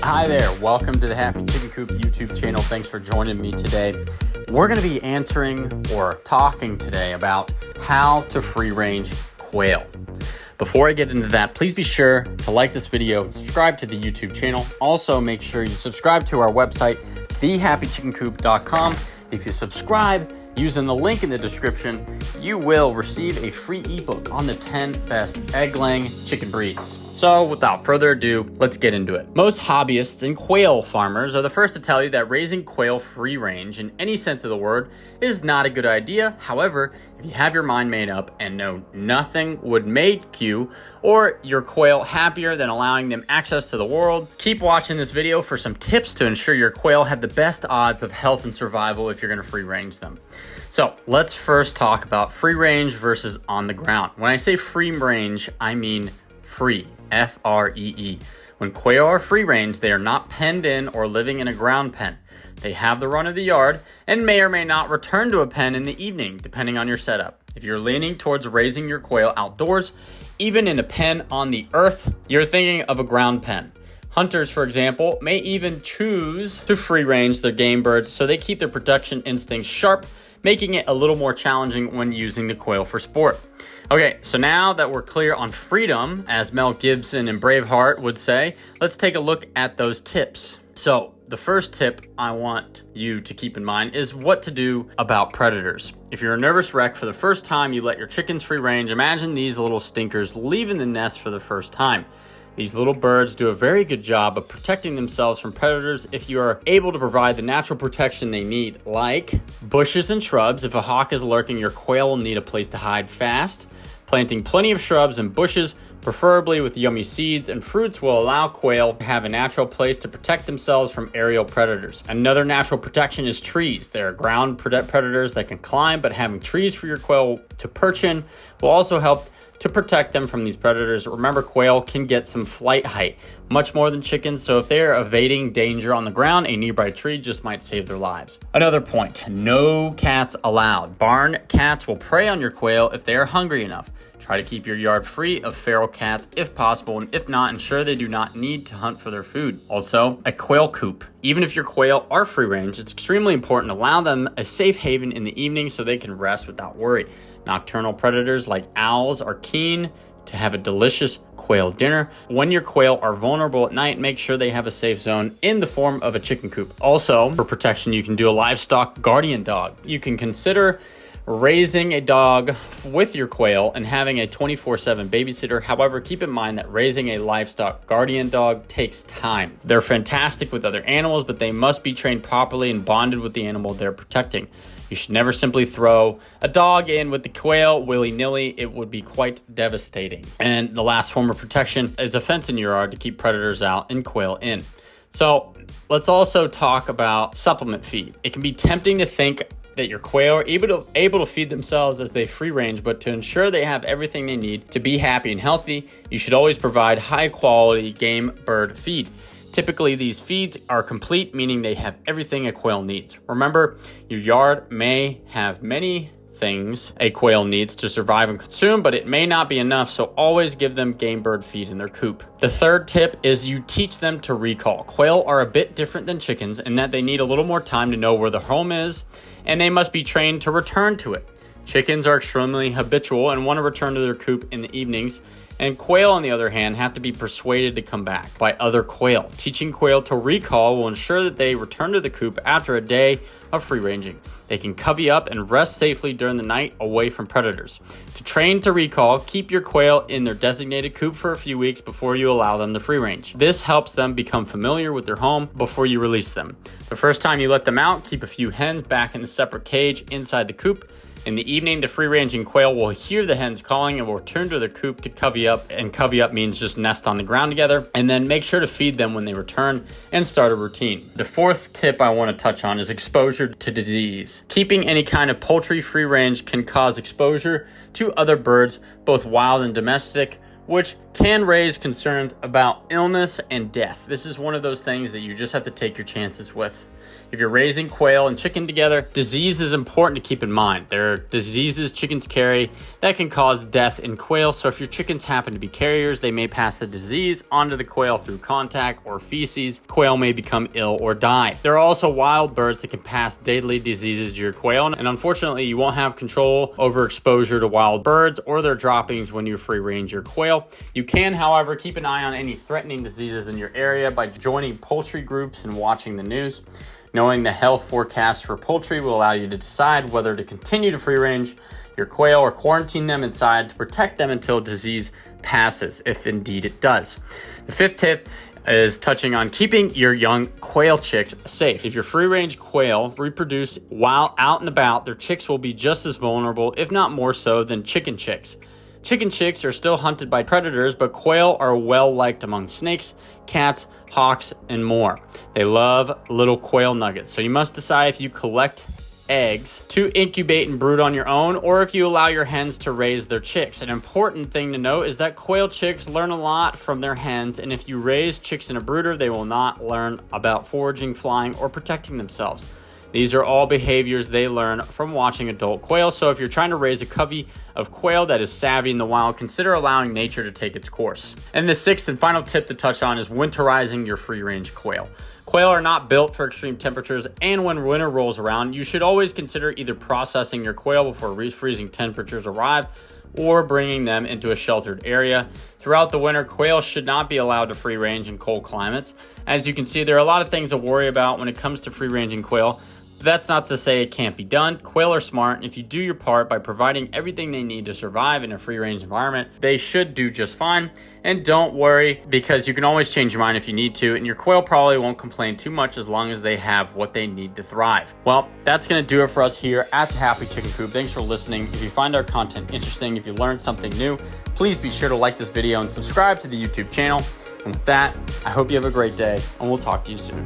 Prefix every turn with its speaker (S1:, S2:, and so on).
S1: Hi there, welcome to the Happy Chicken Coop YouTube channel. Thanks for joining me today. We're going to be answering or talking today about how to free range quail. Before I get into that, please be sure to like this video and subscribe to the YouTube channel. Also, make sure you subscribe to our website, thehappychickencoop.com. If you subscribe using the link in the description, you will receive a free ebook on the 10 best egg-laying chicken breeds. So without further ado, let's get into it. Most hobbyists and quail farmers are the first to tell you that raising quail free range in any sense of the word is not a good idea. However, if you have your mind made up and know nothing would make you or your quail happier than allowing them access to the world, keep watching this video for some tips to ensure your quail have the best odds of health and survival if you're going to free range them. So let's first talk about free range versus on the ground. When I say free range, I mean free, F-R-E-E. When quail are free range, they are not penned in or living in a ground pen. They have the run of the yard and may or may not return to a pen in the evening, depending on your setup. If you're leaning towards raising your quail outdoors, even in a pen on the earth, you're thinking of a ground pen. Hunters, for example, may even choose to free range their game birds so they keep their protection instincts sharp, making it a little more challenging when using the quail for sport. Okay, so now that we're clear on freedom, as Mel Gibson and Braveheart would say, let's take a look at those tips. So the first tip I want you to keep in mind is what to do about predators. If you're a nervous wreck for the first time you let your chickens free range, imagine these little stinkers leaving the nest for the first time. These little birds do a very good job of protecting themselves from predators if you are able to provide the natural protection they need, like bushes and shrubs. If a hawk is lurking, your quail will need a place to hide fast. Planting plenty of shrubs and bushes, preferably with yummy seeds and fruits, will allow quail to have a natural place to protect themselves from aerial predators. Another natural protection is trees. There are ground predators that can climb, but having trees for your quail to perch in will also help to protect them from these predators. Remember, quail can get some flight height, much more than chickens, so if they are evading danger on the ground, a nearby tree just might save their lives. Another point, no cats allowed. Barn cats will prey on your quail if they are hungry enough. Try to keep your yard free of feral cats if possible, and if not, ensure they do not need to hunt for their food. Also, a quail coop. Even if your quail are free range, it's extremely important to allow them a safe haven in the evening so they can rest without worry. Nocturnal predators like owls are keen to have a delicious quail dinner. When your quail are vulnerable at night, make sure they have a safe zone in the form of a chicken coop. Also, for protection, you can do a livestock guardian dog. You can consider raising a dog with your quail and having a 24/7 babysitter. However, keep in mind that raising a livestock guardian dog takes time. They're fantastic with other animals, but they must be trained properly and bonded with the animal they're protecting. You should never simply throw a dog in with the quail willy-nilly. It would be quite devastating. And the last form of protection is a fence in your yard to keep predators out and quail in. So let's also talk about supplement feed. It can be tempting to think that your quail are able to feed themselves as they free range, but to ensure they have everything they need to be happy and healthy, you should always provide high quality game bird feed. Typically, these feeds are complete, meaning they have everything a quail needs. Remember, your yard may have many things a quail needs to survive and consume, but it may not be enough, so always give them game bird feed in their coop. The third tip is you teach them to recall. Quail are a bit different than chickens in that they need a little more time to know where their home is, and they must be trained to return to it. Chickens are extremely habitual and want to return to their coop in the evenings, and quail, on the other hand, have to be persuaded to come back by other quail. Teaching quail to recall will ensure that they return to the coop after a day of free ranging. They can covey up and rest safely during the night away from predators. To train to recall, keep your quail in their designated coop for a few weeks before you allow them to free range. This helps them become familiar with their home before you release them. The first time you let them out, keep a few hens back in a separate cage inside the coop. In the evening, the free-ranging quail will hear the hens calling and will return to their coop to covey up, and covey up means just nest on the ground together, and then make sure to feed them when they return and start a routine. The fourth tip I want to touch on is exposure to disease. Keeping any kind of poultry free range can cause exposure to other birds, both wild and domestic, which can raise concerns about illness and death. This is one of those things that you just have to take your chances with. If you're raising quail and chicken together, disease is important to keep in mind. There are diseases chickens carry that can cause death in quail. So if your chickens happen to be carriers, they may pass the disease onto the quail through contact or feces. Quail may become ill or die. There are also wild birds that can pass deadly diseases to your quail. And unfortunately, you won't have control over exposure to wild birds or their droppings when you free range your quail. You can, however, keep an eye on any threatening diseases in your area by joining poultry groups and watching the news. Knowing the health forecast for poultry will allow you to decide whether to continue to free range your quail or quarantine them inside to protect them until disease passes, if indeed it does. The fifth tip is touching on keeping your young quail chicks safe. If your free range quail reproduce while out and about, their chicks will be just as vulnerable, if not more so, than chicken chicks. Chicken chicks are still hunted by predators, but quail are well liked among snakes, cats, hawks, and more. They love little quail nuggets, so you must decide if you collect eggs to incubate and brood on your own, or if you allow your hens to raise their chicks. An important thing to note is that quail chicks learn a lot from their hens, and if you raise chicks in a brooder, they will not learn about foraging, flying, or protecting themselves. These are all behaviors they learn from watching adult quail. So if you're trying to raise a covey of quail that is savvy in the wild, consider allowing nature to take its course. And the sixth and final tip to touch on is winterizing your free-range quail. Quail are not built for extreme temperatures, and when winter rolls around, you should always consider either processing your quail before refreezing temperatures arrive or bringing them into a sheltered area. Throughout the winter, quail should not be allowed to free range in cold climates. As you can see, there are a lot of things to worry about when it comes to free ranging quail. But that's not to say it can't be done. Quail are smart, and if you do your part by providing everything they need to survive in a free-range environment, they should do just fine. And don't worry, because you can always change your mind if you need to, and your quail probably won't complain too much as long as they have what they need to thrive. Well, that's going to do it for us here at the Happy Chicken Coop. Thanks for listening. If you find our content interesting, if you learned something new, please be sure to like this video and subscribe to the YouTube channel. And with that, I hope you have a great day, and we'll talk to you soon.